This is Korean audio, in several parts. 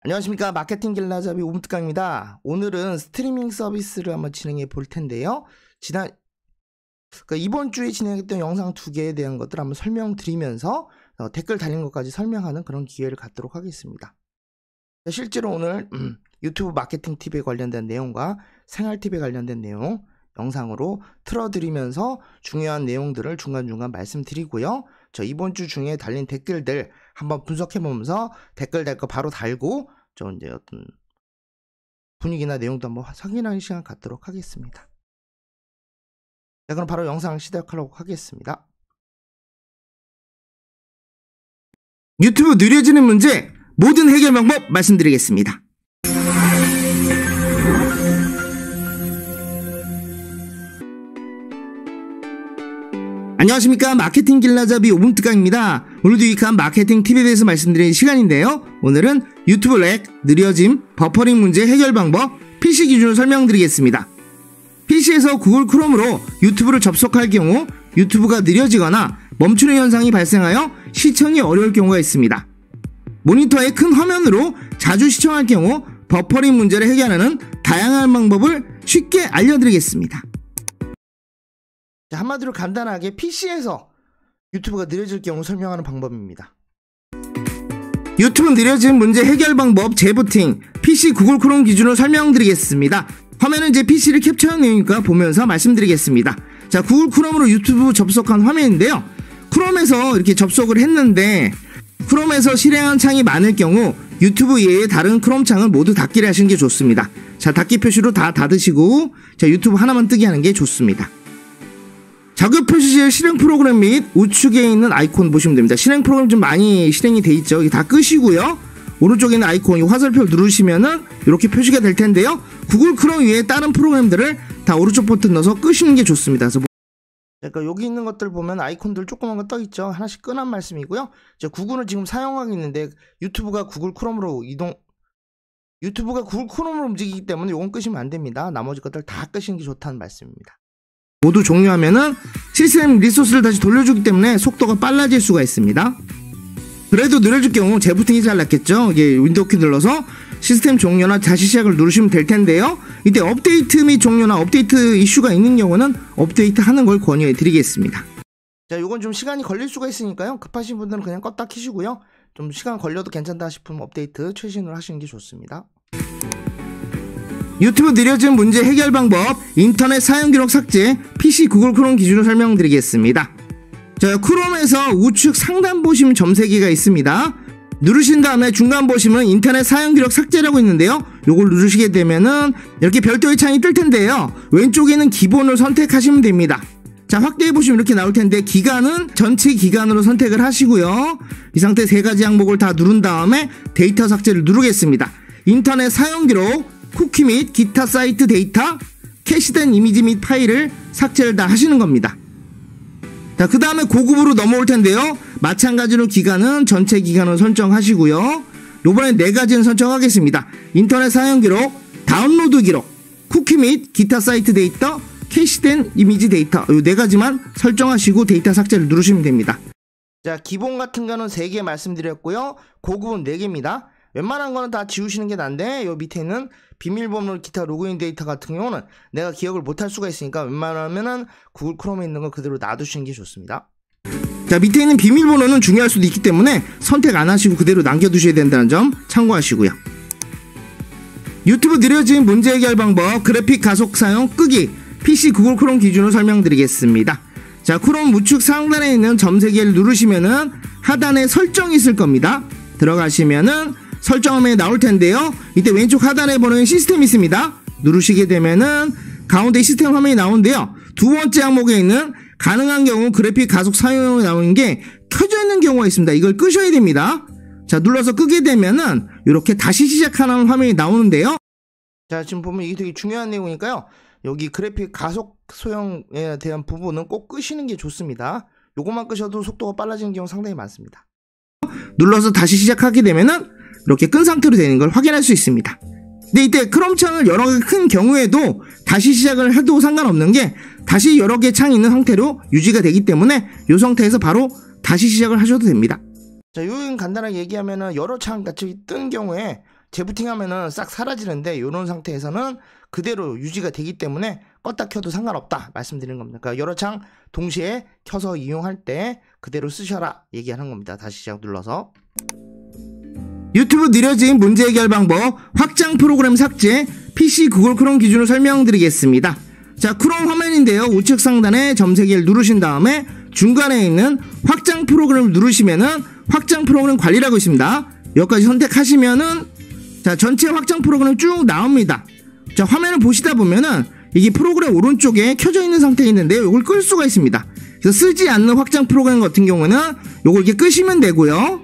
안녕하십니까. 마케팅 길라잡이 오문특강입니다. 오늘은 스트리밍 서비스를 한번 진행해 볼 텐데요. 이번 주에 진행했던 영상 2개에 대한 것들 한번 설명드리면서 댓글 달린 것까지 설명하는 그런 기회를 갖도록 하겠습니다. 실제로 오늘 유튜브 마케팅 팁에 관련된 내용과 생활 팁에 관련된 내용 영상으로 틀어드리면서 중요한 내용들을 중간중간 말씀드리고요. 이번 주 중에 달린 댓글들 한번 분석해보면서 댓글 달 거 바로 달고 이제 어떤 분위기나 내용도 한번 확인하는 시간 갖도록 하겠습니다. 자, 그럼 바로 영상을 시작하려고 하겠습니다. 유튜브 느려지는 문제 모든 해결 방법 말씀드리겠습니다. 안녕하십니까. 마케팅 길라잡이 오문특강입니다. 오늘도 유익한 마케팅 팁에 대해서 말씀드리는 시간인데요. 오늘은 유튜브 렉, 느려짐, 버퍼링 문제 해결 방법 PC 기준으로 설명드리겠습니다. PC에서 구글 크롬으로 유튜브를 접속할 경우 유튜브가 느려지거나 멈추는 현상이 발생하여 시청이 어려울 경우가 있습니다. 모니터의 큰 화면으로 자주 시청할 경우 버퍼링 문제를 해결하는 다양한 방법을 쉽게 알려드리겠습니다. 한마디로 간단하게 PC에서 유튜브가 느려질 경우 설명하는 방법입니다. 유튜브 느려진 문제 해결 방법 재부팅 PC 구글 크롬 기준으로 설명드리겠습니다. 화면은 제 PC를 캡처한 내용이니까 보면서 말씀드리겠습니다. 자, 구글 크롬으로 유튜브 접속한 화면인데요. 크롬에서 이렇게 접속을 했는데 크롬에서 실행한 창이 많을 경우 유튜브 이외의 다른 크롬 창을 모두 닫기를 하시는 게 좋습니다. 자, 닫기 표시로 다 닫으시고 자, 유튜브 하나만 뜨게 하는 게 좋습니다. 작업 표시실 실행 프로그램 및 우측에 있는 아이콘 보시면 됩니다. 실행 프로그램 좀 많이 실행이 돼 있죠. 이게 다 끄시고요. 오른쪽에 있는 아이콘, 이 화살표 누르시면은 이렇게 표시가 될 텐데요. 구글 크롬 외에 다른 프로그램들을 다 오른쪽 버튼 넣어서 끄시는 게 좋습니다. 그래서 그러니까 여기 있는 것들 보면 아이콘들 조그만 거 떠 있죠. 하나씩 끄란 말씀이고요. 구글은 지금 사용하고 있는데 유튜브가 구글 크롬으로 움직이기 때문에 이건 끄시면 안 됩니다. 나머지 것들 다 끄시는 게 좋다는 말씀입니다. 모두 종료하면은 시스템 리소스를 다시 돌려주기 때문에 속도가 빨라질 수가 있습니다. 그래도 느려질 경우 재부팅이 잘 낫겠죠. 이게 윈도우 키 눌러서 시스템 종료나 다시 시작을 누르시면 될 텐데요. 이때 업데이트 및 종료나 업데이트 이슈가 있는 경우는 업데이트 하는 걸 권유해 드리겠습니다. 자, 요건 좀 시간이 걸릴 수가 있으니까요. 급하신 분들은 그냥 껐다 키시고요. 좀 시간 걸려도 괜찮다 싶으면 업데이트 최신으로 하시는 게 좋습니다. 유튜브 느려진 문제 해결 방법 인터넷 사용 기록 삭제 PC 구글 크롬 기준으로 설명드리겠습니다. 자, 크롬에서 우측 상단 보시면 점세개가 있습니다. 누르신 다음에 중간 보시면 인터넷 사용 기록 삭제라고 있는데요. 요걸 누르시게 되면은 이렇게 별도의 창이 뜰 텐데요. 왼쪽에 있는 기본을 선택하시면 됩니다. 자, 확대해 보시면 이렇게 나올 텐데 기간은 전체 기간으로 선택을 하시고요. 이 상태 세 가지 항목을 다 누른 다음에 데이터 삭제를 누르겠습니다. 인터넷 사용 기록 쿠키 및 기타 사이트 데이터, 캐시된 이미지 및 파일을 삭제를 다 하시는 겁니다. 자, 그 다음에 고급으로 넘어올 텐데요. 마찬가지로 기간은 전체 기간을 설정하시고요. 요번엔 4가지는 설정하겠습니다. 인터넷 사용 기록, 다운로드 기록, 쿠키 및 기타 사이트 데이터, 캐시된 이미지 데이터 요 4가지만 설정하시고 데이터 삭제를 누르시면 됩니다. 자, 기본 같은 거는 3개 말씀드렸고요. 고급은 4개입니다. 웬만한 거는 다 지우시는 게 난데 요 밑에 있는 비밀번호 기타 로그인 데이터 같은 경우는 내가 기억을 못할 수가 있으니까 웬만하면은 구글 크롬에 있는 거 그대로 놔두시는 게 좋습니다. 자, 밑에 있는 비밀번호는 중요할 수도 있기 때문에 선택 안 하시고 그대로 남겨두셔야 된다는 점 참고하시고요. 유튜브 느려진 문제 해결 방법 그래픽 가속 사용 끄기 PC 구글 크롬 기준으로 설명드리겠습니다. 자, 크롬 우측 상단에 있는 점 3개를 누르시면은 하단에 설정이 있을 겁니다. 들어가시면은 설정 화면이 나올 텐데요. 이때 왼쪽 하단에 보면 시스템이 있습니다. 누르시게 되면은 가운데 시스템 화면이 나오는데요. 두 번째 항목에 있는 가능한 경우 그래픽 가속 사용이 나오는 게 켜져 있는 경우가 있습니다. 이걸 끄셔야 됩니다. 자, 눌러서 끄게 되면은 이렇게 다시 시작하는 화면이 나오는데요. 자, 지금 보면 이게 되게 중요한 내용이니까요. 여기 그래픽 가속 소형에 대한 부분은 꼭 끄시는 게 좋습니다. 요것만 끄셔도 속도가 빨라지는 경우 상당히 많습니다. 눌러서 다시 시작하게 되면은 이렇게 끈 상태로 되는 걸 확인할 수 있습니다. 근데 이때 크롬 창을 여러 개 큰 경우에도 다시 시작을 해도 상관없는 게 다시 여러 개 창이 있는 상태로 유지가 되기 때문에 이 상태에서 바로 다시 시작을 하셔도 됩니다. 자, 요건 간단하게 얘기하면은 여러 창 같이 뜬 경우에 재부팅 하면은 싹 사라지는데 이런 상태에서는 그대로 유지가 되기 때문에 껐다 켜도 상관없다 말씀드리는 겁니다. 그러니까 여러 창 동시에 켜서 이용할 때 그대로 쓰셔라 얘기하는 겁니다. 다시 시작 눌러서. 유튜브 느려진 문제 해결 방법, 확장 프로그램 삭제, PC 구글 크롬 기준으로 설명드리겠습니다. 자, 크롬 화면인데요. 우측 상단에 점세기를 누르신 다음에 중간에 있는 확장 프로그램을 누르시면은 확장 프로그램 관리라고 있습니다. 여기까지 선택하시면은 자, 전체 확장 프로그램 쭉 나옵니다. 자, 화면을 보시다 보면은 이게 프로그램 오른쪽에 켜져 있는 상태에 있는데요. 이걸 끌 수가 있습니다. 그래서 쓰지 않는 확장 프로그램 같은 경우는 요걸 이렇게 끄시면 되고요.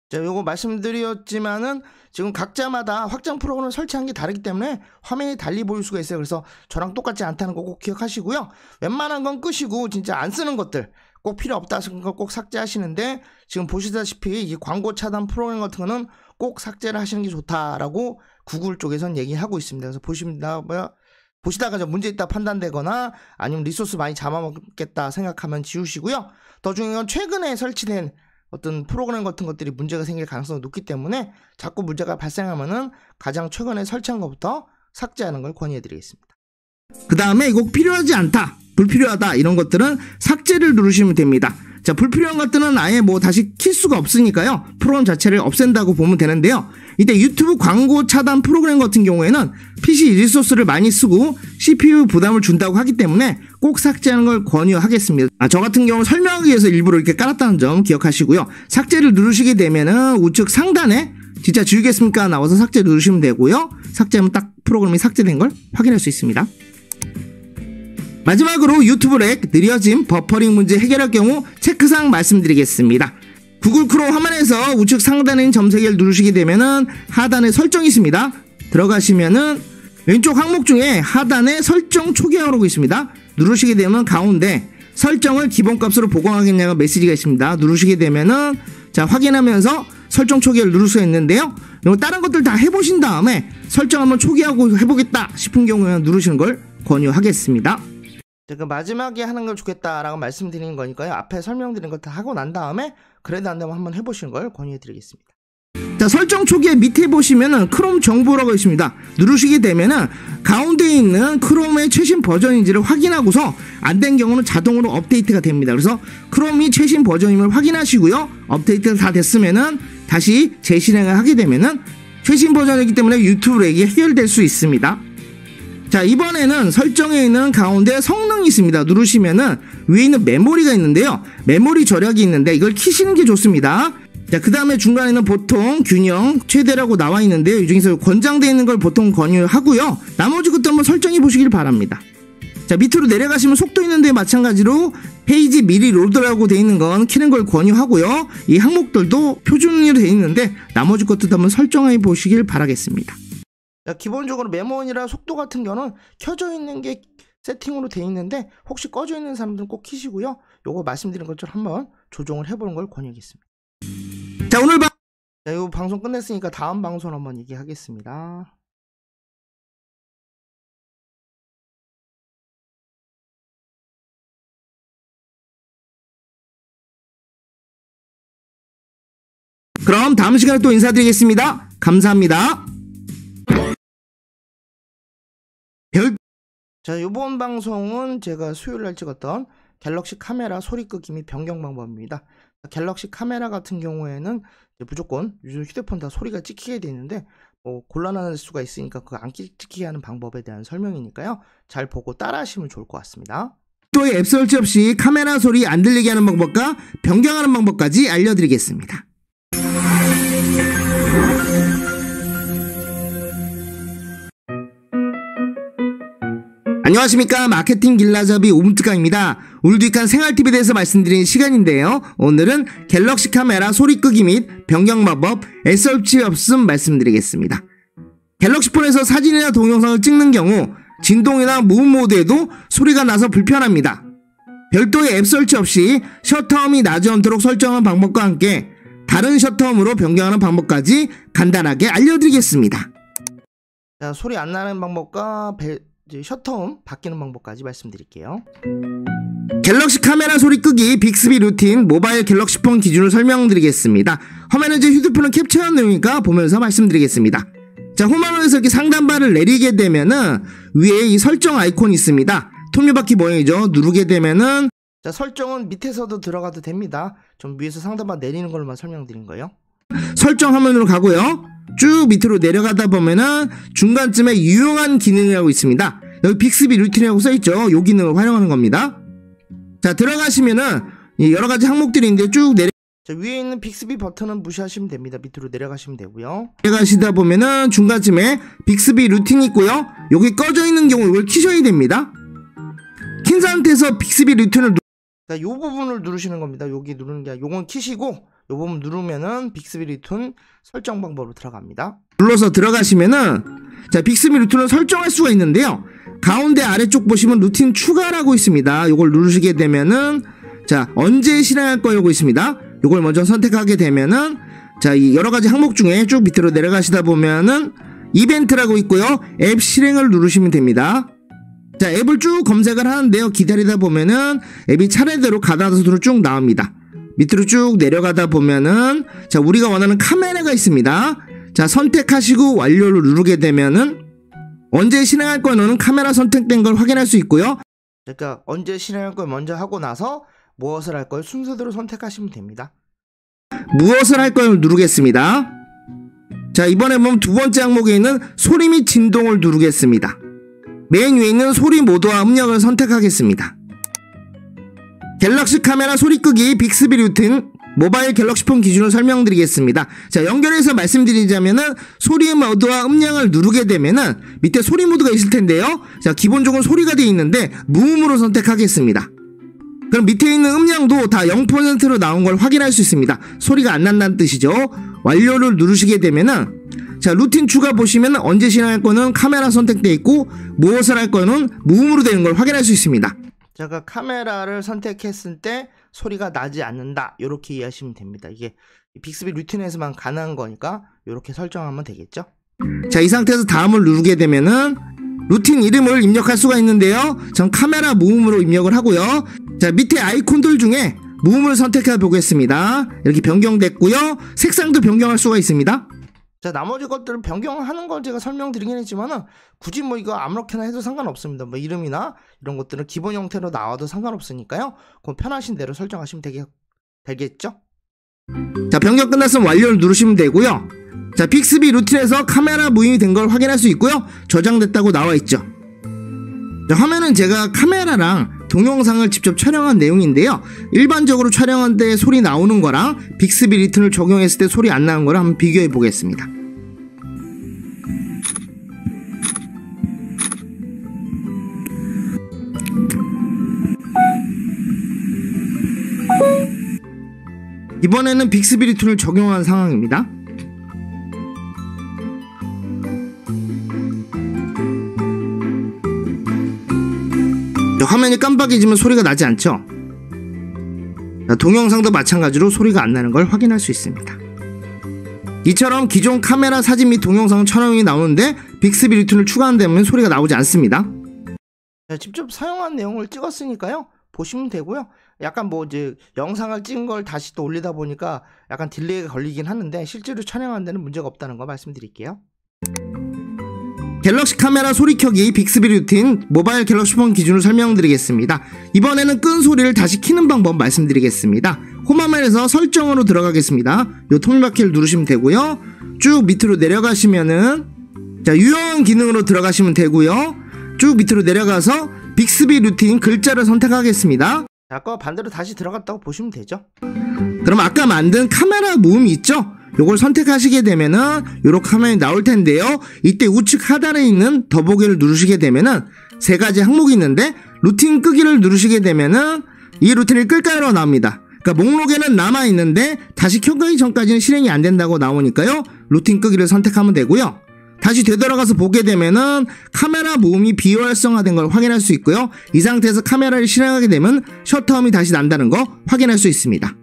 자, 요거 말씀드렸지만은 지금 각자마다 확장 프로그램을 설치한 게 다르기 때문에 화면이 달리 보일 수가 있어요. 그래서 저랑 똑같지 않다는 거 꼭 기억하시고요. 웬만한 건 끄시고 진짜 안 쓰는 것들 꼭 필요 없다 하는 거 꼭 삭제하시는데, 지금 보시다시피 이 광고 차단 프로그램 같은 거는 꼭 삭제를 하시는 게 좋다라고 구글 쪽에선 얘기하고 있습니다. 그래서 보시다가 문제 있다 판단되거나 아니면 리소스 많이 잡아먹겠다 생각하면 지우시고요. 더 중요한 건 최근에 설치된 어떤 프로그램 같은 것들이 문제가 생길 가능성이 높기 때문에 자꾸 문제가 발생하면은 가장 최근에 설치한 것부터 삭제하는 걸 권유해드리겠습니다. 그 다음에 이거 필요하지 않다, 불필요하다 이런 것들은 삭제를 누르시면 됩니다. 자, 불필요한 것들은 아예 다시 킬 수가 없으니까요. 프로그램 자체를 없앤다고 보면 되는데요. 이때 유튜브 광고 차단 프로그램 같은 경우에는 PC 리소스를 많이 쓰고 CPU 부담을 준다고 하기 때문에 꼭 삭제하는 걸 권유하겠습니다. 저 같은 경우는 설명하기 위해서 일부러 이렇게 깔았다는 점 기억하시고요. 삭제를 누르시게 되면은 우측 상단에 진짜 지우겠습니까 나와서 삭제 누르시면 되고요. 삭제하면 딱 프로그램이 삭제된 걸 확인할 수 있습니다. 마지막으로 유튜브 렉, 느려짐, 버퍼링 문제 해결할 경우 체크사항 말씀드리겠습니다. 구글 크롬 화면에서 우측 상단에 있는 점세개를 누르시게 되면은 하단에 설정이 있습니다. 들어가시면은 왼쪽 항목 중에 하단에 설정 초기화라고 있습니다. 누르시게 되면 가운데 설정을 기본값으로 보강하겠냐고 메시지가 있습니다. 누르시게 되면은 자, 확인하면서 설정 초기화를 누를 수가 있는데요. 다른 것들 다 해보신 다음에 설정 한번 초기화하고 해보겠다 싶은 경우에는 누르시는 걸 권유하겠습니다. 그 마지막에 하는 걸 좋겠다라고 말씀드리는 거니까요. 앞에 설명드린 것 다 하고 난 다음에 그래도 안 되면 한번 해보시는 걸 권유해드리겠습니다. 자, 설정 초기화 밑에 보시면은 크롬 정보라고 있습니다. 누르시게 되면은 가운데 있는 크롬의 최신 버전인지를 확인하고서 안 된 경우는 자동으로 업데이트가 됩니다. 그래서 크롬이 최신 버전임을 확인하시고요. 업데이트가 다 됐으면은 다시 재실행을 하게 되면은 최신 버전이기 때문에 유튜브 렉이 해결될 수 있습니다. 자, 이번에는 설정에 있는 가운데 성능이 있습니다. 누르시면은 위에 있는 메모리가 있는데요. 메모리 절약이 있는데 이걸 키시는 게 좋습니다. 자, 그 다음에 중간에는 보통 균형 최대라고 나와 있는데요. 이 중에서 권장되어 있는 걸 보통 권유하고요. 나머지 것도 한번 설정해 보시길 바랍니다. 자, 밑으로 내려가시면 속도 있는데 마찬가지로 페이지 미리 로드라고 되어 있는 건 키는 걸 권유하고요. 이 항목들도 표준으로 되어 있는데 나머지 것도 한번 설정해 보시길 바라겠습니다. 자, 기본적으로 메모원이라 속도 같은 경우는 켜져 있는 게 세팅으로 되어 있는데 혹시 꺼져 있는 사람들은 꼭 키시고요. 요거 말씀드린 것처럼 한번 조정을 해보는 걸 권유하겠습니다. 자, 오늘 이 방송 끝냈으니까 다음 방송 한번 얘기하겠습니다. 그럼 다음 시간에 또 인사드리겠습니다. 감사합니다. 자, 이번 방송은 제가 수요일날 찍었던 갤럭시 카메라 소리 끄기 및 변경 방법입니다. 갤럭시 카메라 같은 경우에는 무조건 요즘 휴대폰 다 소리가 찍히게 되어 있는데 곤란할 수가 있으니까 그 안 찍히게 하는 방법에 대한 설명이니까요. 잘 보고 따라 하시면 좋을 것 같습니다. 또 앱 설치 없이 카메라 소리 안 들리게 하는 방법과 변경하는 방법까지 알려드리겠습니다. 안녕하십니까, 마케팅 길라잡이 오문특강입니다. 오늘도 익한 생활팁에 대해서 말씀드리는 시간인데요. 오늘은 갤럭시 카메라 소리 끄기 및 변경 방법, 앱 설치 없음 말씀드리겠습니다. 갤럭시 폰에서 사진이나 동영상을 찍는 경우 진동이나 무음 모드에도 소리가 나서 불편합니다. 별도의 앱 설치 없이 셔터음이 나지 않도록 설정하는 방법과 함께 다른 셔터음으로 변경하는 방법까지 간단하게 알려드리겠습니다. 자, 소리 안 나는 방법과 셔터음 바뀌는 방법까지 말씀드릴게요. 갤럭시 카메라 소리 끄기 빅스비 루틴 모바일 갤럭시 폰 기준으로 설명드리겠습니다. 화면은 제 휴대폰은 캡처한 내용이니까 보면서 말씀드리겠습니다. 자, 홈화면에서 이렇게 상단바를 내리게 되면은 위에 이 설정 아이콘이 있습니다. 톱니바퀴 모양이죠. 누르게 되면은 자, 설정은 밑에서도 들어가도 됩니다. 좀 위에서 상단바 내리는 걸로만 설명드린 거예요. 설정 화면으로 가고요. 쭉 밑으로 내려가다 보면은 중간쯤에 유용한 기능이라고 있습니다. 여기 빅스비 루틴이라고 써있죠. 이 기능을 활용하는 겁니다. 자, 들어가시면은 여러가지 항목들이 있는데 쭉 자, 위에 있는 빅스비 버튼은 무시하시면 됩니다. 밑으로 내려가시면 되고요. 내려가시다 보면은 중간쯤에 빅스비 루틴이 있고요. 여기 꺼져 있는 경우 이걸 키셔야 됩니다. 킨 상태에서 빅스비 루틴을 자, 이 부분을 누르시는 겁니다. 여기 누르는 게 아니라 요건 키시고 이 부분 누르면은 빅스비 루틴 설정 방법으로 들어갑니다. 눌러서 들어가시면은 자, 빅스비 루틴을 설정할 수가 있는데요. 가운데 아래쪽 보시면 루틴 추가라고 있습니다. 이걸 누르시게 되면은 자, 언제 실행할 거라고 있습니다. 이걸 먼저 선택하게 되면은 자, 이 여러가지 항목 중에 쭉 밑으로 내려가시다 보면은 이벤트라고 있고요. 앱 실행을 누르시면 됩니다. 자, 앱을 쭉 검색을 하는데요. 기다리다 보면은 앱이 차례대로 가다선으로 쭉 나옵니다. 밑으로 쭉 내려가다 보면은 자, 우리가 원하는 카메라가 있습니다. 자, 선택하시고 완료를 누르게 되면은 언제 실행할 거는 카메라 선택된 걸 확인할 수 있고요. 그러니까 언제 실행할 걸 먼저 하고 나서 무엇을 할 걸 순서대로 선택하시면 됩니다. 무엇을 할 걸 누르겠습니다. 자, 이번에 보면 두 번째 항목에 있는 소리 및 진동을 누르겠습니다. 맨 위에 있는 소리 모드와 음역을 선택하겠습니다. 갤럭시 카메라 소리 끄기 빅스비 루틴 모바일 갤럭시 폰 기준으로 설명드리겠습니다. 자, 연결해서 말씀드리자면은 소리 모드와 음량을 누르게 되면은 밑에 소리 모드가 있을 텐데요. 자, 기본적으로 소리가 되어 있는데 무음으로 선택하겠습니다. 그럼 밑에 있는 음량도 다 0%로 나온 걸 확인할 수 있습니다. 소리가 안 난다는 뜻이죠. 완료를 누르시게 되면은 자, 루틴 추가 보시면 언제 실행할 거는 카메라 선택되어 있고 무엇을 할 거는 무음으로 되는 걸 확인할 수 있습니다. 제가 카메라를 선택했을 때 소리가 나지 않는다, 이렇게 이해하시면 됩니다. 이게 빅스비 루틴에서만 가능한 거니까 이렇게 설정하면 되겠죠. 자, 이 상태에서 다음을 누르게 되면은 루틴 이름을 입력할 수가 있는데요. 전 카메라 무음으로 입력을 하고요. 자, 밑에 아이콘들 중에 무음을 선택해 보겠습니다. 이렇게 변경됐고요. 색상도 변경할 수가 있습니다. 자, 나머지 것들은 변경하는 걸 제가 설명드리긴 했지만은 굳이 뭐 이거 아무렇게나 해도 상관없습니다. 뭐 이름이나 이런 것들은 기본 형태로 나와도 상관없으니까요. 그럼 편하신 대로 설정하시면 되겠죠? 자, 변경 끝났으면 완료를 누르시면 되고요. 자, 빅스비 루틴에서 카메라 무음이 된 걸 확인할 수 있고요. 저장됐다고 나와 있죠. 자, 화면은 제가 카메라랑 동영상을 직접 촬영한 내용인데요. 일반적으로 촬영할 때 소리 나오는 거랑 빅스비 루틴을 적용했을 때 소리 안 나는 거랑 한번 비교해 보겠습니다. 이번에는 빅스비 루틴을 적용한 상황입니다. 화면이 깜빡이지만 소리가 나지 않죠? 동영상도 마찬가지로 소리가 안 나는 걸 확인할 수 있습니다. 이처럼 기존 카메라 사진 및 동영상 촬영이 나오는데 빅스비 루틴을 추가한다면 소리가 나오지 않습니다. 직접 사용한 내용을 찍었으니까요. 보시면 되고요. 약간 뭐 이제 영상을 찍은 걸 다시 또 올리다 보니까 약간 딜레이가 걸리긴 하는데 실제로 촬영하는 데는 문제가 없다는 거 말씀드릴게요. 갤럭시 카메라 소리 켜기 빅스비 루틴 모바일 갤럭시 폰 기준으로 설명드리겠습니다. 이번에는 끈 소리를 다시 키는 방법 말씀드리겠습니다. 홈화면에서 설정으로 들어가겠습니다. 요 톱니바퀴를 누르시면 되고요. 쭉 밑으로 내려가시면은 자, 유용한 기능으로 들어가시면 되고요. 쭉 밑으로 내려가서 빅스비 루틴 글자를 선택하겠습니다. 아까 반대로 다시 들어갔다고 보시면 되죠. 그럼 아까 만든 카메라 무음이 있죠? 요걸 선택하시게 되면은 요렇게 화면이 나올 텐데요. 이때 우측 하단에 있는 더보기를 누르시게 되면은 세 가지 항목이 있는데 루틴 끄기를 누르시게 되면은 이 루틴을 끌까요로 나옵니다. 그러니까 목록에는 남아 있는데 다시 켜기 전까지는 실행이 안 된다고 나오니까요. 루틴 끄기를 선택하면 되고요. 다시 되돌아가서 보게 되면은 카메라 무음이 비활성화된 걸 확인할 수 있고요. 이 상태에서 카메라를 실행하게 되면 셔터음이 다시 난다는 거 확인할 수 있습니다.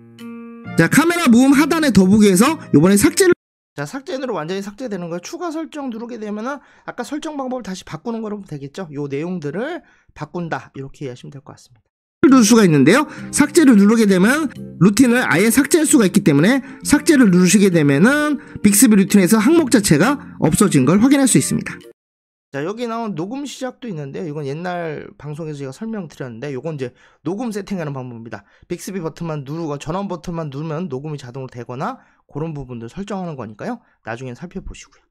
자, 카메라 무음 하단의 더보기에서 요번에 삭제를 자, 삭제로 완전히 삭제되는 거예요. 추가 설정 누르게 되면은 아까 설정 방법을 다시 바꾸는 거로 되겠죠. 요 내용들을 바꾼다, 이렇게 이해하시면 될 것 같습니다. 누를 수가 있는데요. 삭제를 누르게 되면 루틴을 아예 삭제할 수가 있기 때문에 삭제를 누르시게 되면은 빅스비 루틴에서 항목 자체가 없어진 걸 확인할 수 있습니다. 자, 여기 나온 녹음 시작도 있는데요. 이건 옛날 방송에서 제가 설명드렸는데 이건 이제 녹음 세팅하는 방법입니다. 빅스비 버튼만 누르고 전원 버튼만 누르면 녹음이 자동으로 되거나 그런 부분들 설정하는 거니까요. 나중에 살펴보시고요.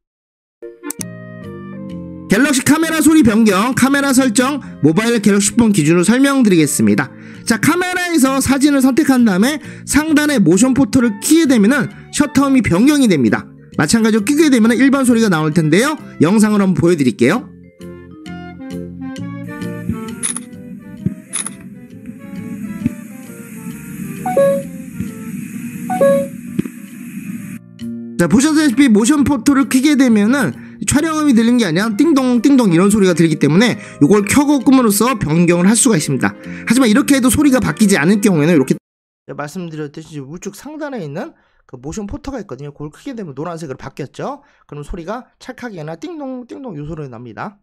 갤럭시 카메라 소리 변경, 카메라 설정, 모바일 갤럭시 폰 기준으로 설명드리겠습니다. 자, 카메라에서 사진을 선택한 다음에 상단에 모션 포토를 키게 되면은 셔터음이 변경이 됩니다. 마찬가지로 끄게 되면 1번 소리가 나올 텐데요. 영상으로 한번 보여드릴게요. 자, 보셨다시피 모션 포토를 켜게 되면은 촬영음이 들리는 게 아니라 띵동 띵동 이런 소리가 들리기 때문에 이걸 켜고 끔으로써 변경을 할 수가 있습니다. 하지만 이렇게 해도 소리가 바뀌지 않을 경우에는 이렇게 말씀드렸듯이 우측 상단에 있는 그 모션 포터가 있거든요. 그걸 크게 되면 노란색으로 바뀌었죠. 그럼 소리가 찰칵이 아니라 띵동 띵동 이 소리 납니다.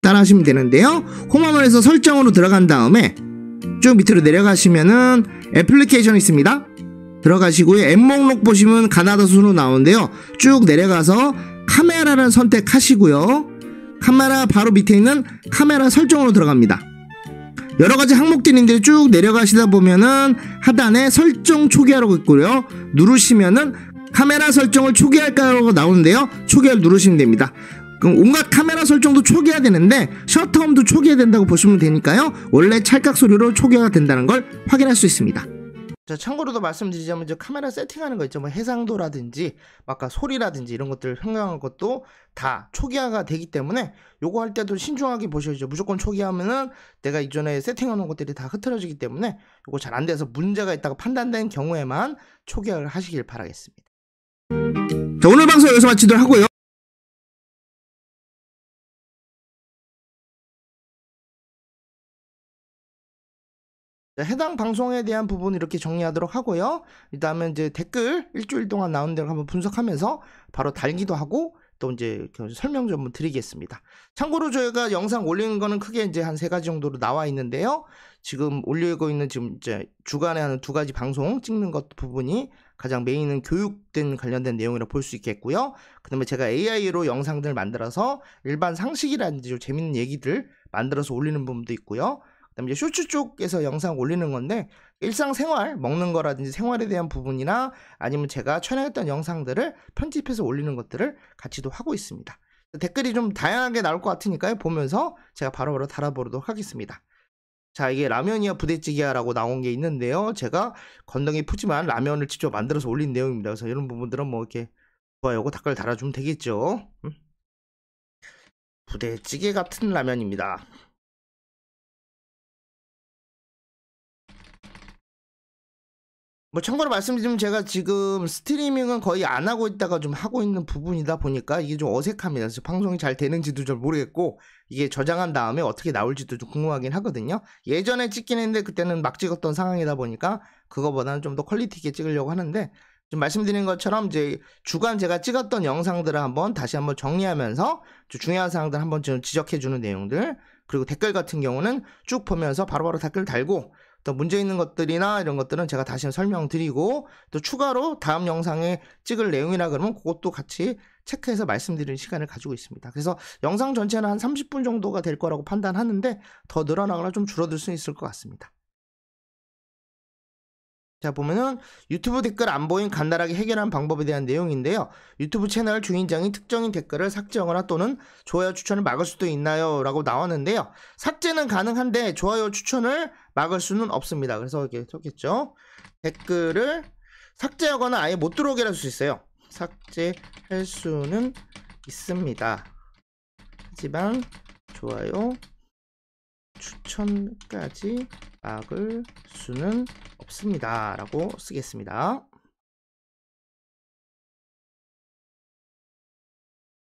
따라하시면 되는데요. 홈화면에서 설정으로 들어간 다음에 쭉 밑으로 내려가시면은 애플리케이션이 있습니다. 들어가시고요. 앱 목록 보시면 가나다 순으로 나오는데요. 쭉 내려가서 카메라를 선택하시고요. 카메라 바로 밑에 있는 카메라 설정으로 들어갑니다. 여러가지 항목들이 있는데 쭉 내려가시다 보면은 하단에 설정 초기화라고 있고요. 누르시면은 카메라 설정을 초기화할까라고 나오는데요. 초기화를 누르시면 됩니다. 그럼 온갖 카메라 설정도 초기화 되는데 셔터음도 초기화 된다고 보시면 되니까요. 원래 찰칵 소리로 초기화가 된다는 걸 확인할 수 있습니다. 자, 참고로도 말씀드리자면 이제 카메라 세팅하는 거 있죠. 뭐 해상도라든지 아까 소리라든지 이런 것들 변경한 것도 다 초기화가 되기 때문에 요거 할 때도 신중하게 보셔야죠. 무조건 초기화하면은 내가 이전에 세팅해 놓은 것들이 다 흐트러지기 때문에 요거 잘 안 돼서 문제가 있다고 판단된 경우에만 초기화를 하시길 바라겠습니다. 자, 오늘 방송 여기서 마치도록 하고요. 자, 해당 방송에 대한 부분 이렇게 정리하도록 하고요. 그다음에 이제 댓글 일주일 동안 나온 대로 한번 분석하면서 바로 달기도 하고 또 이제 설명 좀 드리겠습니다. 참고로 저희가 영상 올리는 거는 크게 이제 한 3가지 정도로 나와 있는데요. 지금 올리고 있는 지금 이제 주간에 하는 2가지 방송 찍는 것 부분이 가장 메인은 교육된 관련된 내용이라 볼 수 있겠고요. 그다음에 제가 AI로 영상들 만들어서 일반 상식이라든지 좀 재밌는 얘기들 만들어서 올리는 부분도 있고요. 그다음에 이제 쇼츠 쪽에서 영상 올리는 건데 일상생활 먹는 거라든지 생활에 대한 부분이나 아니면 제가 촬영했던 영상들을 편집해서 올리는 것들을 같이도 하고 있습니다. 댓글이 좀 다양하게 나올 것 같으니까요. 보면서 제가 바로바로 달아보도록 하겠습니다. 자, 이게 라면이야 부대찌개야 라고 나온 게 있는데요. 제가 건더기 푸짐한 라면을 직접 만들어서 올린 내용입니다. 그래서 이런 부분들은 뭐 이렇게 좋아요고 댓글 달아주면 되겠죠. 부대찌개 같은 라면입니다. 뭐 참고로 말씀드리면 제가 지금 스트리밍은 거의 안 하고 있다가 좀 하고 있는 부분이다 보니까 이게 좀 어색합니다. 그래서 방송이 잘 되는지도 잘 모르겠고 이게 저장한 다음에 어떻게 나올지도 좀 궁금하긴 하거든요. 예전에 찍긴 했는데 그때는 막 찍었던 상황이다 보니까 그거보다는 좀 더 퀄리티 있게 찍으려고 하는데 좀 말씀드린 것처럼 이제 주간 제가 찍었던 영상들을 한번 다시 한번 정리하면서 좀 중요한 사항들 한번 좀 지적해주는 내용들 그리고 댓글 같은 경우는 쭉 보면서 바로바로 댓글 달고 또 문제 있는 것들이나 이런 것들은 제가 다시 설명드리고 또 추가로 다음 영상에 찍을 내용이라 그러면 그것도 같이 체크해서 말씀드리는 시간을 가지고 있습니다. 그래서 영상 전체는 한 30분 정도가 될 거라고 판단하는데 더 늘어나거나 좀 줄어들 수 있을 것 같습니다. 자, 보면은 유튜브 댓글 안 보임 간단하게 해결하는 방법에 대한 내용인데요. 유튜브 채널 주인장이 특정인 댓글을 삭제하거나 또는 좋아요 추천을 막을 수도 있나요? 라고 나왔는데요. 삭제는 가능한데 좋아요 추천을 막을 수는 없습니다. 그래서 이렇게 적겠죠. 댓글을 삭제하거나 아예 못 들어오게 할 수 있어요. 삭제할 수는 있습니다. 하지만 좋아요 추천까지 막을 수는 없습니다 라고 쓰겠습니다.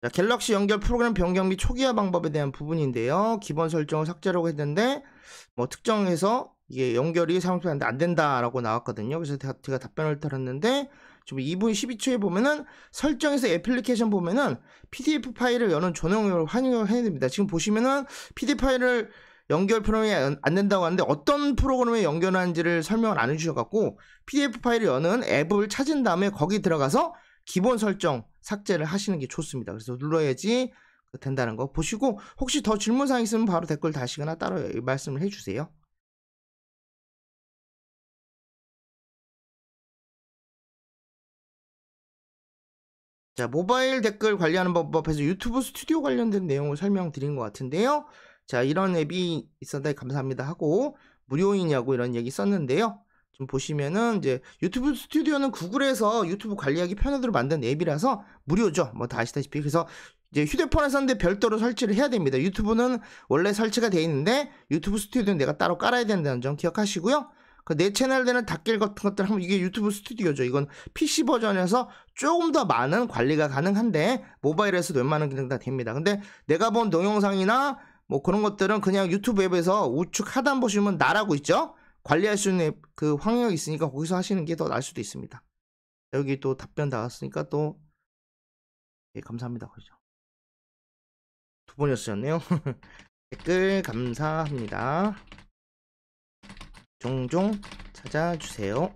자, 갤럭시 연결 프로그램 변경 및 초기화 방법에 대한 부분인데요. 기본 설정을 삭제라고 했는데 뭐 특정해서 이게 연결이 사용자한테 안 된다라고 나왔거든요. 그래서 제가 답변을 드렸는데 지금 2분 12초에 보면은 설정에서 애플리케이션 보면은 PDF 파일을 여는 전용으로 확인을 해야 됩니다. 지금 보시면은 PDF 파일을 연결 프로그램이 안 된다고 하는데 어떤 프로그램에 연결하는지를 설명을 안 해주셔갖고 PDF 파일을 여는 앱을 찾은 다음에 거기 들어가서 기본 설정 삭제를 하시는 게 좋습니다. 그래서 눌러야지 된다는 거 보시고 혹시 더 질문사항 있으면 바로 댓글 다시거나 따로 말씀을 해주세요. 자, 모바일 댓글 관리하는 방법에서 유튜브 스튜디오 관련된 내용을 설명드린 것 같은데요. 자, 이런 앱이 있었는데 감사합니다 하고 무료이냐고 이런 얘기 썼는데요. 지금 보시면은 이제 유튜브 스튜디오는 구글에서 유튜브 관리하기 편하도록 만든 앱이라서 무료죠. 뭐 다 아시다시피. 그래서 이제 휴대폰에 썼는데 별도로 설치를 해야 됩니다. 유튜브는 원래 설치가 되어 있는데 유튜브 스튜디오는 내가 따로 깔아야 된다는 점 기억하시고요. 내 채널들은 닫길 같은 것들 하면 이게 유튜브 스튜디오죠. 이건 PC 버전에서 조금 더 많은 관리가 가능한데 모바일에서도 웬만한 기능 다 됩니다. 근데 내가 본 동영상이나 뭐 그런 것들은 그냥 유튜브 앱에서 우측 하단 보시면 나라고 있죠. 관리할 수 있는 그 환경이 있으니까 거기서 하시는 게 더 나을 수도 있습니다. 여기 또 답변 나왔으니까 또 예, 감사합니다. 그죠? 두 번이었었네요. 댓글 감사합니다. 종종 찾아주세요.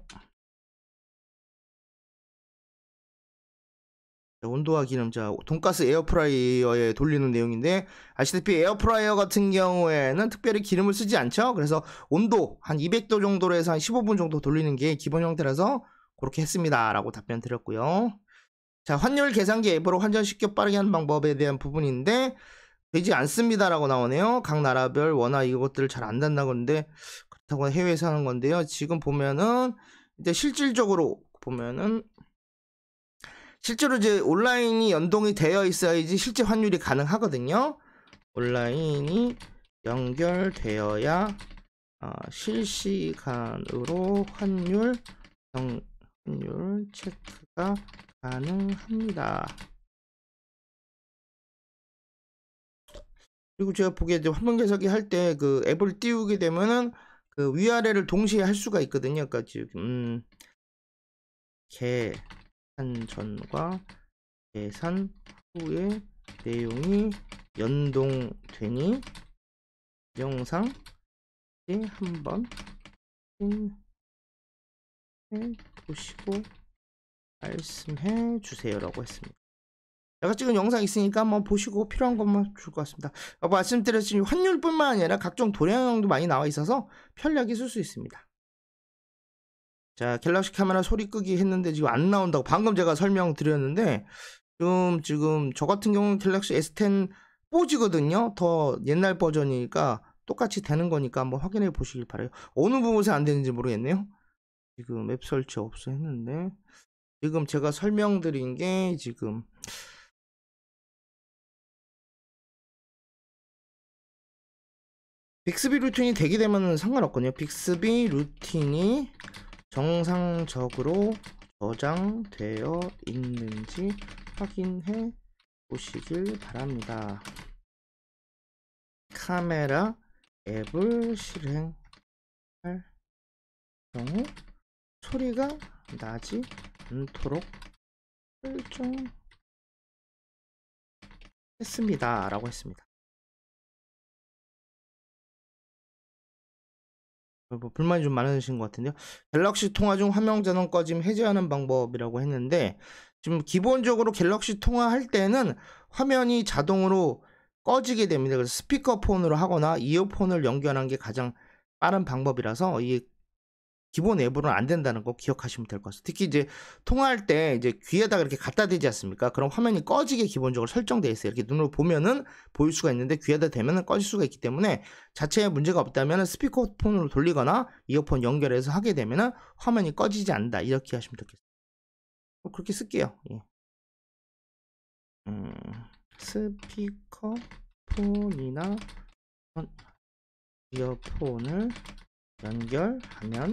온도와 기름, 자, 돈가스 에어프라이어에 돌리는 내용인데 아시다시피 에어프라이어 같은 경우에는 특별히 기름을 쓰지 않죠. 그래서 온도 한 200도 정도로 해서 한 15분 정도 돌리는 게 기본 형태라서 그렇게 했습니다 라고 답변 드렸고요. 자, 환율 계산기 앱으로 환전 쉽게 빠르게 하는 방법에 대한 부분인데 되지 않습니다 라고 나오네요. 각 나라별 원화 이것들을 잘 안 된다고 하는데 그렇다고 해외에서 하는 건데요. 지금 보면은 이제 실질적으로 보면은 실제로 이제 온라인이 연동이 되어 있어야지 실제 환율이 가능하거든요. 온라인이 연결되어야 실시간으로 환율 체크가 가능합니다. 그리고 제가 보기에 이제 화면 계산기 할 때 그 앱을 띄우게 되면은 그 위아래를 동시에 할 수가 있거든요. 그러니까 지금 계산 전과 계산 후의 내용이 연동되니 영상에 한번 보시고 말씀해 주세요 라고 했습니다. 제가 찍은 영상 있으니까 한번 보시고 필요한 것만 줄 것 같습니다. 말씀드렸듯이 환율뿐만 아니라 각종 도량형도 많이 나와 있어서 편리하게 쓸 수 있습니다. 자, 갤럭시 카메라 소리 끄기 했는데 지금 안 나온다고 방금 제가 설명드렸는데 지금 저 같은 경우는 갤럭시 S10 4G거든요. 더 옛날 버전이니까 똑같이 되는 거니까 한번 확인해 보시길 바라요. 어느 부분에서 안 되는지 모르겠네요. 지금 앱 설치 없어 했는데 지금 제가 설명드린 게 지금 빅스비 루틴이 되게 되면 상관없거든요. 빅스비 루틴이 정상적으로 저장되어 있는지 확인해 보시길 바랍니다. 카메라 앱을 실행할 경우 소리가 나지 않도록 설정했습니다 라고 했습니다. 뭐 불만이 좀 많으신 것 같은데요. 갤럭시 통화 중 화면 전원 꺼짐 해제하는 방법이라고 했는데 지금 기본적으로 갤럭시 통화할 때는 화면이 자동으로 꺼지게 됩니다. 그래서 스피커폰으로 하거나 이어폰을 연결하는 게 가장 빠른 방법이라서 이 기본 앱으로는 안 된다는 거 기억하시면 될 것 같습니다. 특히 이제 통화할 때 이제 귀에다가 이렇게 갖다 대지 않습니까? 그럼 화면이 꺼지게 기본적으로 설정되어 있어요. 이렇게 눈으로 보면은 보일 수가 있는데 귀에다 대면은 꺼질 수가 있기 때문에 자체에 문제가 없다면 스피커폰으로 돌리거나 이어폰 연결해서 하게 되면은 화면이 꺼지지 않는다. 이렇게 하시면 되겠습니다. 그렇게 쓸게요. 예. 스피커폰이나 이어폰을 연결하면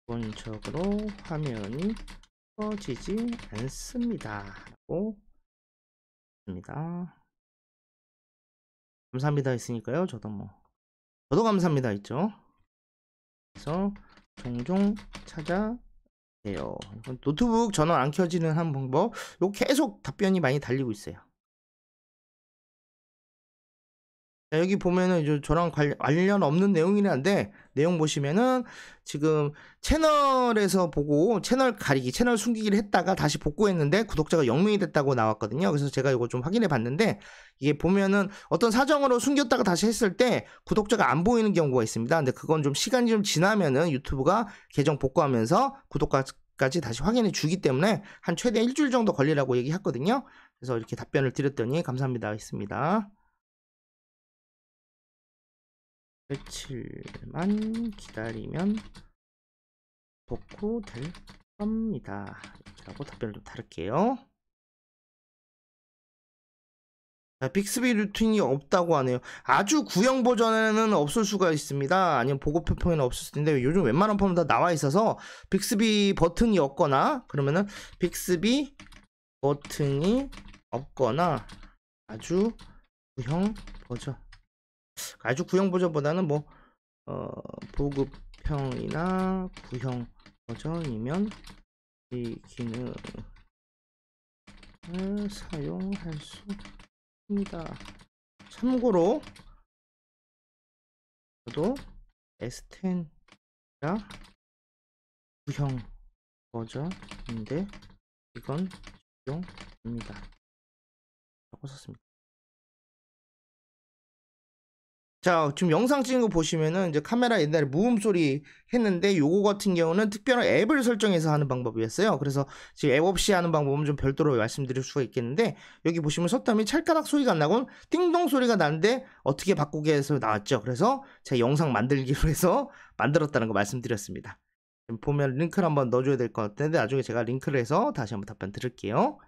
기본적으로 화면이 꺼지지 않습니다 라고 합니다. 감사합니다 했으니까요. 저도 감사합니다 했죠. 그래서 종종 찾아요. 노트북 전원 안 켜지는 한 방법, 이거 계속 답변이 많이 달리고 있어요. 자, 여기 보면은 이제 저랑 관련 없는 내용이긴 한데, 내용 보시면은 지금 채널에서 보고 채널 가리기, 채널 숨기기를 했다가 다시 복구했는데 구독자가 0명이 됐다고 나왔거든요. 그래서 제가 이거 좀 확인해 봤는데, 이게 보면은 어떤 사정으로 숨겼다가 다시 했을 때 구독자가 안 보이는 경우가 있습니다. 근데 그건 좀 시간이 좀 지나면은 유튜브가 계정 복구하면서 구독까지 다시 확인해 주기 때문에 한 최대 일주일 정도 걸리라고 얘기했거든요. 그래서 이렇게 답변을 드렸더니 감사합니다 했습니다. 며칠만 기다리면 복구될 겁니다. 이렇게 하고 답변을 좀 다를게요. 자, 빅스비 루틴이 없다고 하네요. 아주 구형 버전에는 없을 수가 있습니다. 아니면 보고 표평에는 없을 텐데 요즘 웬만한 폼은 다 나와 있어서 빅스비 버튼이 없거나, 그러면은 빅스비 버튼이 없거나 아주 구형 버전, 아주 구형 버전보다는 뭐 보급형이나 구형 버전이면 이 기능을 사용할 수 있습니다. 참고로 저도 S10이라 구형 버전인데 이건 적용됩니다. 라고 썼습니다. 자, 지금 영상 찍은 거 보시면은 이제 카메라 옛날에 무음 소리 했는데, 요거 같은 경우는 특별한 앱을 설정해서 하는 방법이었어요. 그래서 지금 앱 없이 하는 방법은 좀 별도로 말씀드릴 수가 있겠는데, 여기 보시면 섰다면 찰까닥 소리가 안 나고 띵동 소리가 나는데 어떻게 바꾸게 해서 나왔죠. 그래서 제가 영상 만들기로 해서 만들었다는 거 말씀드렸습니다. 보면 링크를 한번 넣어줘야 될 것 같은데 나중에 제가 링크를 해서 다시 한번 답변 드릴게요.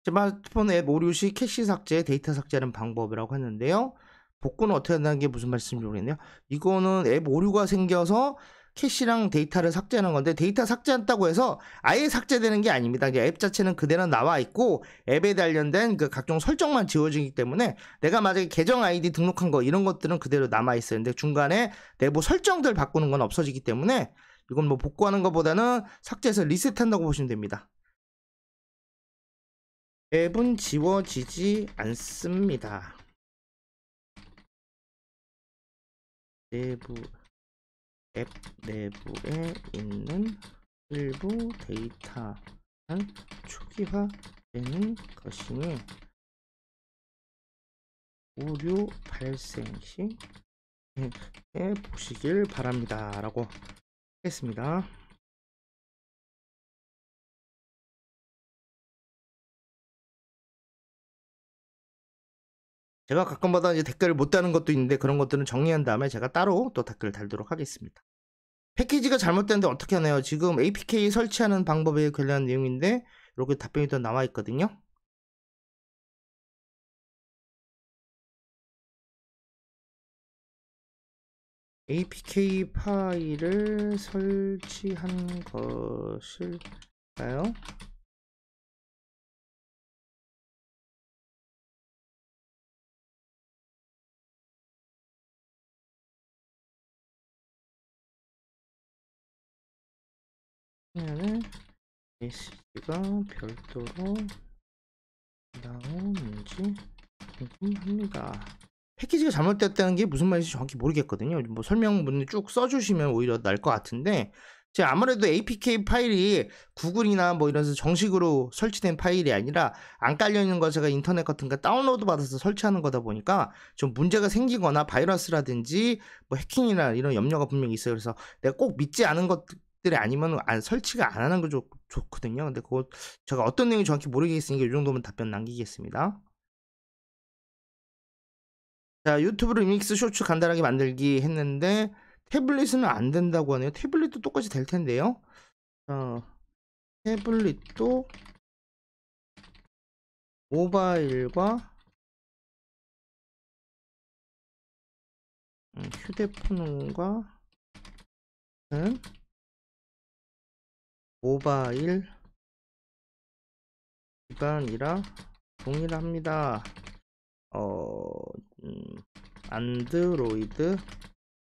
스마트폰 앱 오류 시 캐시 삭제, 데이터 삭제하는 방법이라고 했는데요. 복구는 어떻게 한다는 게 무슨 말씀인지 모르겠네요. 이거는 앱 오류가 생겨서 캐시랑 데이터를 삭제하는 건데, 데이터 삭제한다고 해서 아예 삭제되는 게 아닙니다. 이제 앱 자체는 그대로 나와 있고 앱에 관련된 그 각종 설정만 지워지기 때문에 내가 만약에 계정 아이디 등록한 거 이런 것들은 그대로 남아 있어요. 근데 중간에 내부 설정들 바꾸는 건 없어지기 때문에 이건 뭐 복구하는 것보다는 삭제해서 리셋한다고 보시면 됩니다. 앱은 지워지지 않습니다. 앱 내부에 있는 일부 데이터만 초기화되는 것이니 오류 발생 시에 보시길 바랍니다. 라고 했습니다. 제가 가끔마다 이제 댓글을 못 다는 것도 있는데, 그런 것들은 정리한 다음에 제가 따로 또 댓글을 달도록 하겠습니다. 패키지가 잘못됐는데 어떻게 하나요? 지금 APK 설치하는 방법에 관련한 내용인데 이렇게 답변이 또 나와 있거든요. APK 파일을 설치한 것일까요? 그러면은 메시지가 별도로 나오는지 궁금합니다. 패키지가 잘못됐다는 게 무슨 말인지 정확히 모르겠거든요. 뭐 설명문을 쭉 써주시면 오히려 나을 것 같은데, 제가 아무래도 APK 파일이 구글이나 뭐 이런 데서 정식으로 설치된 파일이 아니라 안 깔려있는 거 제가 인터넷 같은 거 다운로드 받아서 설치하는 거다 보니까 좀 문제가 생기거나 바이러스라든지 뭐 해킹이나 이런 염려가 분명히 있어요. 그래서 내가 꼭 믿지 않은 것들이 아니면 설치가 안 하는 거 좋거든요. 근데 그거 제가 어떤 내용이 정확히 모르겠으니까 이 정도면 답변 남기겠습니다. 자, 유튜브 리믹스 쇼츠 간단하게 만들기 했는데 태블릿은 안 된다고 하네요. 태블릿도 똑같이 될 텐데요. 태블릿도 모바일과 휴대폰과 모바일 기반이라 동일합니다. 안드로이드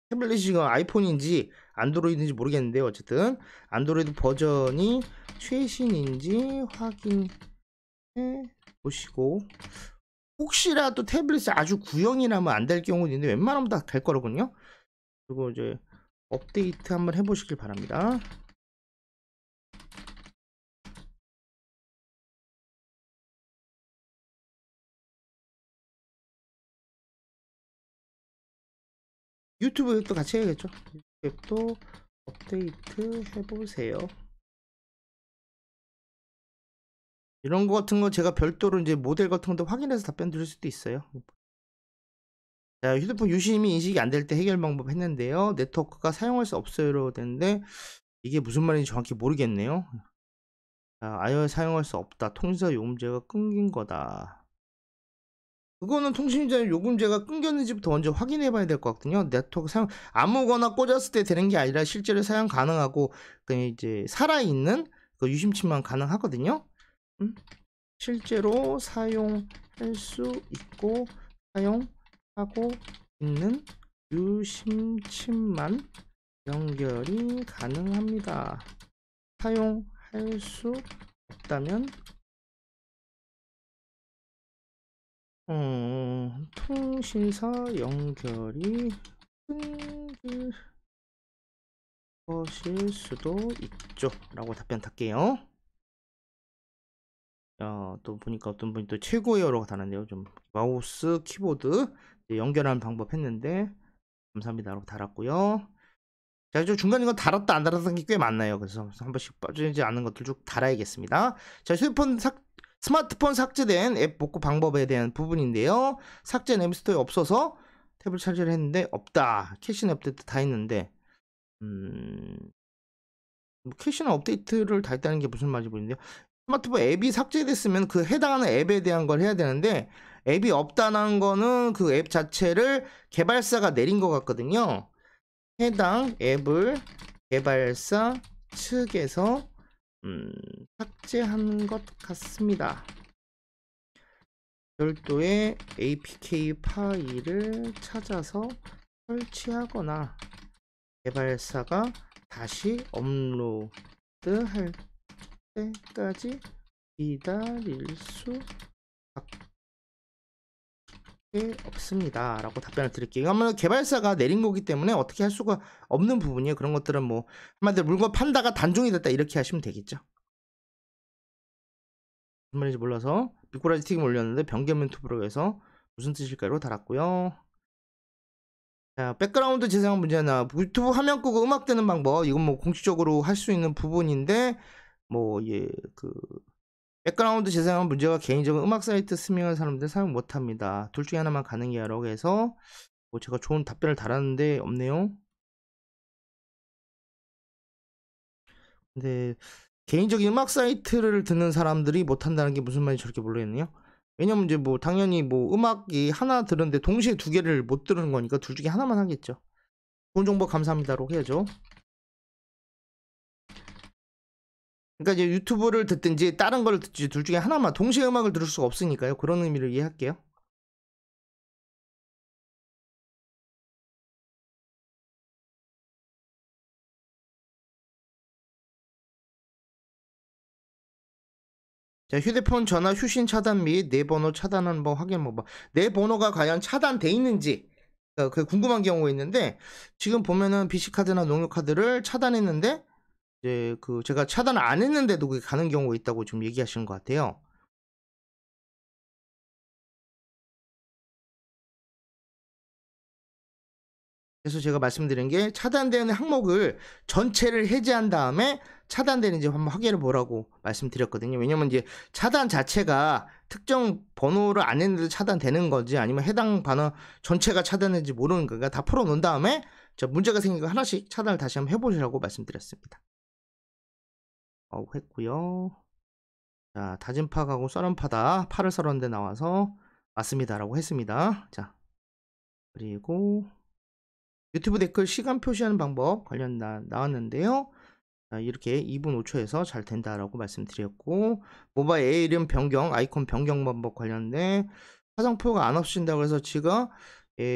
태블릿이 아이폰인지 안드로이드인지 모르겠는데요. 어쨌든 안드로이드 버전이 최신인지 확인해 보시고, 혹시라도 태블릿이 아주 구형이라면 안 될 경우도 있는데 웬만하면 다 될 거거든요. 그리고 이제 업데이트 한번 해보시길 바랍니다. 유튜브 앱도 같이 해야겠죠. 앱도 업데이트 해보세요. 이런 거 같은 거 제가 별도로 이제 모델 같은 것도 확인해서 답변 드릴 수도 있어요. 자, 휴대폰 유심히 인식이 안 될 때 해결 방법 했는데요. 네트워크가 사용할 수 없어요로 되는데 이게 무슨 말인지 정확히 모르겠네요. 자, iOS 사용할 수 없다. 통신사 요금제가 끊긴 거다. 그거는 통신사 요금제가 끊겼는지부터 먼저 확인해 봐야 될 것 같거든요. 네트워크 사용 아무거나 꽂았을 때 되는 게 아니라 실제로 사용 가능하고 그냥 이제 살아있는 그 유심칩만 가능하거든요. 실제로 사용할 수 있고 사용하고 있는 유심칩만 연결이 가능합니다. 사용할 수 없다면 통신사 연결이 끊길 것일 수도 있죠 라고 답변 달게요. 또 보니까 어떤 분이 또 최고예요라고 달았네요. 좀 마우스 키보드 연결하는 방법 했는데 감사합니다 라고 달았고요. 자, 저 중간에 이거 달았다 안 달았다는 게 꽤 많나요. 그래서 한 번씩 빠지지 않는 것들 쭉 달아야겠습니다. 자, 스마트폰 삭제된 앱 복구 방법에 대한 부분인데요. 삭제는 앱스토어에 없어서 탭을 삭제를 했는데 없다. 캐시나 업데이트 다 했는데 캐시나 업데이트를 다 했다는 게 무슨 말인지 모르겠는데요. 스마트폰 앱이 삭제됐으면 그 해당하는 앱에 대한 걸 해야 되는데 앱이 없다는 거는 그 앱 자체를 개발사가 내린 것 같거든요. 해당 앱을 개발사 측에서 삭제한 것 같습니다. 별도의 APK 파일을 찾아서 설치하거나 개발사가 다시 업로드할 때까지 기다릴 수밖에 없습니다 라고 답변을 드릴게요. 아무래도 개발사가 내린 거기 때문에 어떻게 할 수가 없는 부분이에요. 그런 것들은 뭐 한마디로 물건 판다가 단종이 됐다 이렇게 하시면 되겠죠. 무슨 말인지 몰라서 미꾸라지 튀김 올렸는데 변경면 투브로 해서 무슨 뜻일까요? 달았고요. 자, 백그라운드 재생 문제나 유튜브 화면 끄고 음악 되는 방법, 이건 뭐 공식적으로 할 수 있는 부분인데 뭐 그 백그라운드 재생하는 문제가 개인적으로 음악 사이트 스밍하는 사람들 사용 못합니다. 둘 중에 하나만 가능해요라고 해서 뭐 제가 좋은 답변을 달았는데 없네요. 근데 개인적인 음악 사이트를 듣는 사람들이 못한다는 게 무슨 말인지 저렇게 모르겠네요. 왜냐면 이제 뭐 당연히 뭐 음악이 하나 들었는데 동시에 두 개를 못 들은 거니까 둘 중에 하나만 하겠죠. 좋은 정보 감사합니다로 해야죠. 그러니까 이제 유튜브를 듣든지 다른 걸 듣든지 둘 중에 하나만 동시에 음악을 들을 수가 없으니까요. 그런 의미를 이해할게요. 자, 휴대폰 전화 휴신 차단 및 내 번호 차단하는 법 확인 방법. 내 번호가 과연 차단돼 있는지 그 궁금한 경우가 있는데 지금 보면은 BC카드나 농협카드를 차단했는데 이제 그 제가 차단을 안 했는데도 그게 가는 경우가 있다고 좀 얘기하시는 것 같아요. 그래서 제가 말씀드린 게 차단되는 항목을 전체를 해제한 다음에 차단되는지 한번 확인해 보라고 말씀드렸거든요. 왜냐면 이제 차단 자체가 특정 번호를 안 했는데 차단되는 건지 아니면 해당 번호 전체가 차단되는지 모르는 거니까 다 풀어놓은 다음에 문제가 생기고 하나씩 차단을 다시 한번 해보시라고 말씀드렸습니다. 했고요. 자, 다진 파하고 썰은 파다. 파를 썰었는데 나와서 맞습니다라고 했습니다. 자, 그리고 유튜브 댓글 시간 표시하는 방법 관련 나왔는데요. 자, 이렇게 2분 5초에서 잘 된다라고 말씀드렸고 모바일 A 이름 변경, 아이콘 변경 방법 관련된 화살표가 안 없어진다고 해서 제가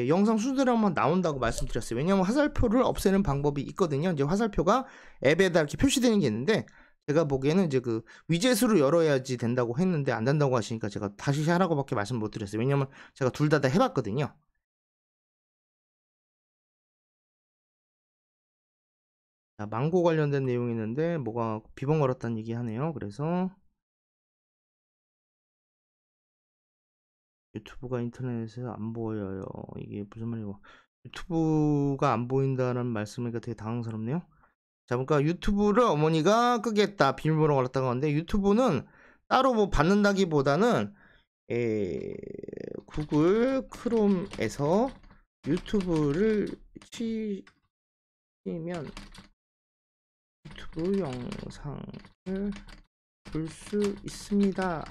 영상 순서대로만 나온다고 말씀드렸어요. 왜냐하면 화살표를 없애는 방법이 있거든요. 이제 화살표가 앱에다 이렇게 표시되는 게 있는데 제가 보기에는 이제 그 위젯으로 열어야지 된다고 했는데 안 된다고 하시니까 제가 다시 하라고밖에 말씀 못 드렸어요. 왜냐면 제가 둘 다 해봤거든요. 자, 망고 관련된 내용이 있는데 뭐가 비번 걸었다는 얘기 하네요. 그래서 유튜브가 인터넷에 안 보여요. 이게 무슨 말이고, 유튜브가 안 보인다는 말씀이니까 되게 당황스럽네요. 자, 그러니까 유튜브를 어머니가 끄겠다, 비밀번호 걸었다고 하는데, 유튜브는 따로 뭐 받는다기보다는 구글 크롬에서 유튜브를 치면 유튜브 영상을 볼 수 있습니다.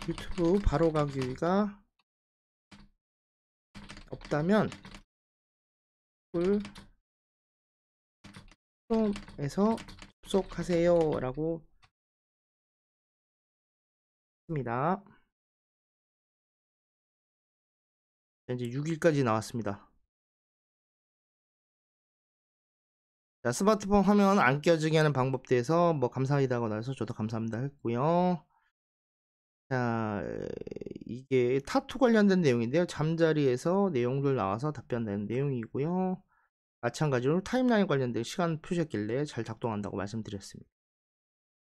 유튜브 바로 가기가 없다면 구글 크롬에서 접속하세요 라고 합니다. 이제 6일까지 나왔습니다. 자, 스마트폰 화면 안 껴지게 하는 방법 대해서 뭐 감사합니다 하고 나서 저도 감사합니다 했고요. 자, 이게 타투 관련된 내용인데요. 잠자리에서 내용들 나와서 답변되는 내용이고요. 마찬가지로 타임라인 관련된 시간 표시했길래 잘 작동한다고 말씀드렸습니다.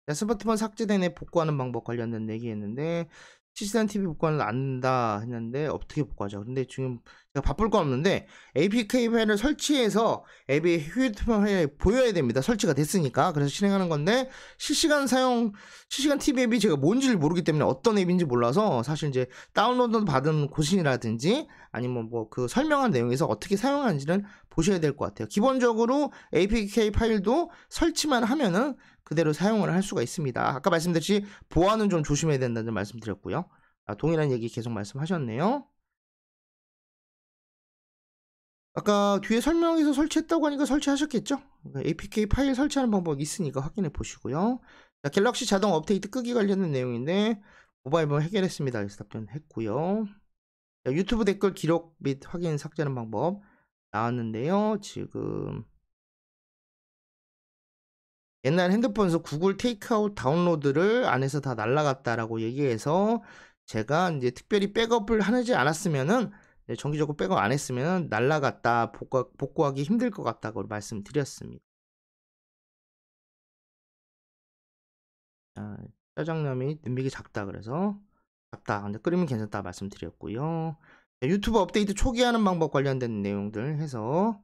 자, 스마트폰 삭제된 앱 복구하는 방법 관련된 얘기했는데, 실시간 TV 복구는 안 된다 했는데 어떻게 복구하죠? 근데 지금 제가 바쁠 건 없는데 APK 파일을 설치해서 앱이 휴대폰에 보여야 됩니다. 설치가 됐으니까. 그래서 실행하는 건데, 실시간 TV 앱이 제가 뭔지를 모르기 때문에 어떤 앱인지 몰라서 사실 이제 다운로드 받은 곳이라든지 아니면 뭐 그 설명한 내용에서 어떻게 사용하는지는 보셔야 될 것 같아요. 기본적으로 APK 파일도 설치만 하면은 그대로 사용을 할 수가 있습니다. 아까 말씀드렸듯이 보안은 좀 조심해야 된다는 말씀드렸고요. 동일한 얘기 계속 말씀하셨네요. 아까 뒤에 설명에서 설치했다고 하니까 설치하셨겠죠? APK 파일 설치하는 방법이 있으니까 확인해 보시고요. 자, 갤럭시 자동 업데이트 끄기 관련된 내용인데 모바일 번호 해결했습니다. 그래서 답변했고요. 자, 유튜브 댓글 기록 및 확인 삭제하는 방법 나왔는데요. 지금 옛날 핸드폰에서 구글 테이크아웃 다운로드를 안에서 다 날라갔다라고 얘기해서 제가 이제 특별히 백업을 하지 않았으면은, 정기적으로 백업 안 했으면 날라갔다, 복구하기 힘들 것 같다고 말씀드렸습니다. 짜장면이 눈비기 작다 그래서 작다, 근데 끓이면 괜찮다 말씀드렸고요. 유튜브 업데이트 초기 하는 방법 관련된 내용들 해서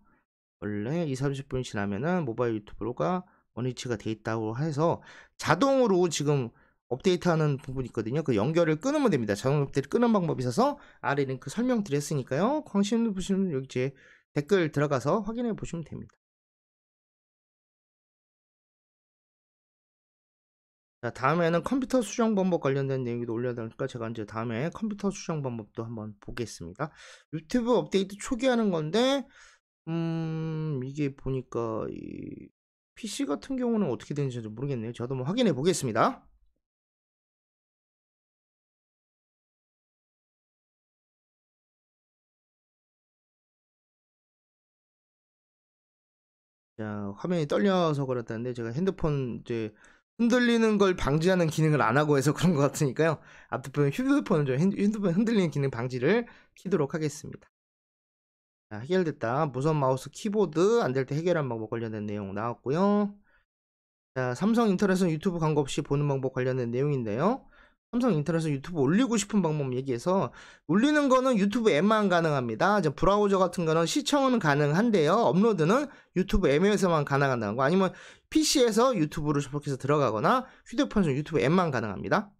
원래 20-30분이 지나면은 모바일 유튜브가 원위치가 돼 있다고 해서 자동으로 지금 업데이트하는 부분이 있거든요. 그 연결을 끊으면 됩니다. 자동 업데이트 끄는 방법이 있어서 아래 링크 설명드렸으니까요. 관심 보시면 여기 제 댓글 들어가서 확인해 보시면 됩니다. 자, 다음에는 컴퓨터 수정 방법 관련된 내용도 올려드리니까 제가 이제 다음에 컴퓨터 수정 방법도 한번 보겠습니다. 유튜브 업데이트 초기 하는 건데, 이게 보니까 이 PC 같은 경우는 어떻게 되는지 모르겠네요. 저도 한번 확인해 보겠습니다. 자, 화면이 떨려서 그렇다는데 제가 핸드폰 이제 흔들리는 걸 방지하는 기능을 안 하고 해서 그런 것 같으니까요. 앞부분 휴대폰은 좀 핸드폰 흔들리는 기능 방지를 키도록 하겠습니다. 자, 해결됐다. 무선 마우스 키보드 안 될 때 해결한 방법 관련된 내용 나왔고요. 자, 삼성 인터넷은 유튜브 광고 없이 보는 방법 관련된 내용인데요. 삼성 인터넷은 유튜브 올리고 싶은 방법 얘기해서, 올리는 거는 유튜브 앱만 가능합니다. 브라우저 같은 거는 시청은 가능한데요. 업로드는 유튜브 앱에서만 가능하다는 거, 아니면 PC에서 유튜브를 접속해서 들어가거나 휴대폰에서 유튜브 앱만 가능합니다.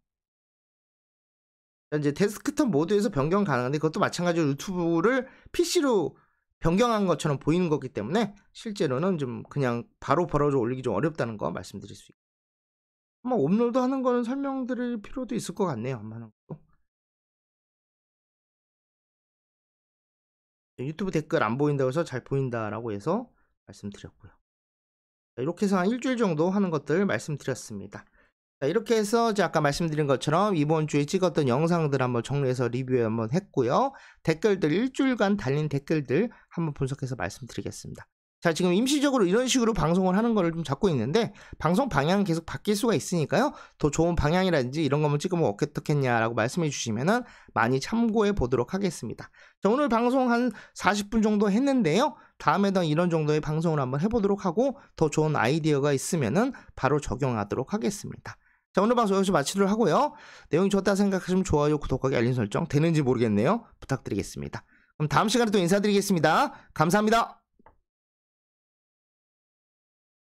이제 데스크톱 모드에서 변경 가능한데 그것도 마찬가지로 유튜브를 PC로 변경한 것처럼 보이는 거기 때문에 실제로는 좀 그냥 바로 올리기 좀 어렵다는 거 말씀드릴 수 있고, 한번 업로드 하는 거는 설명드릴 필요도 있을 것 같네요. 한번 하는 것도. 유튜브 댓글 안 보인다고 해서 잘 보인다라고 해서 말씀드렸고요. 이렇게 해서 한 일주일 정도 하는 것들 말씀드렸습니다. 자, 이렇게 해서 아까 말씀드린 것처럼 이번 주에 찍었던 영상들 한번 정리해서 리뷰 한번 했고요. 댓글들, 일주일간 달린 댓글들 한번 분석해서 말씀드리겠습니다. 자, 지금 임시적으로 이런 식으로 방송을 하는 거를 좀 잡고 있는데, 방송 방향은 계속 바뀔 수가 있으니까요. 더 좋은 방향이라든지 이런 거만 찍으면 어떻겠냐라고 말씀해 주시면은 많이 참고해 보도록 하겠습니다. 자, 오늘 방송 한 40분 정도 했는데요. 다음에도 이런 정도의 방송을 한번 해보도록 하고, 더 좋은 아이디어가 있으면은 바로 적용하도록 하겠습니다. 자, 오늘 방송 여기서 마치도록 하고요. 내용이 좋다 생각하시면 좋아요, 구독하기, 알림 설정 되는지 모르겠네요. 부탁드리겠습니다. 그럼 다음 시간에 또 인사드리겠습니다. 감사합니다.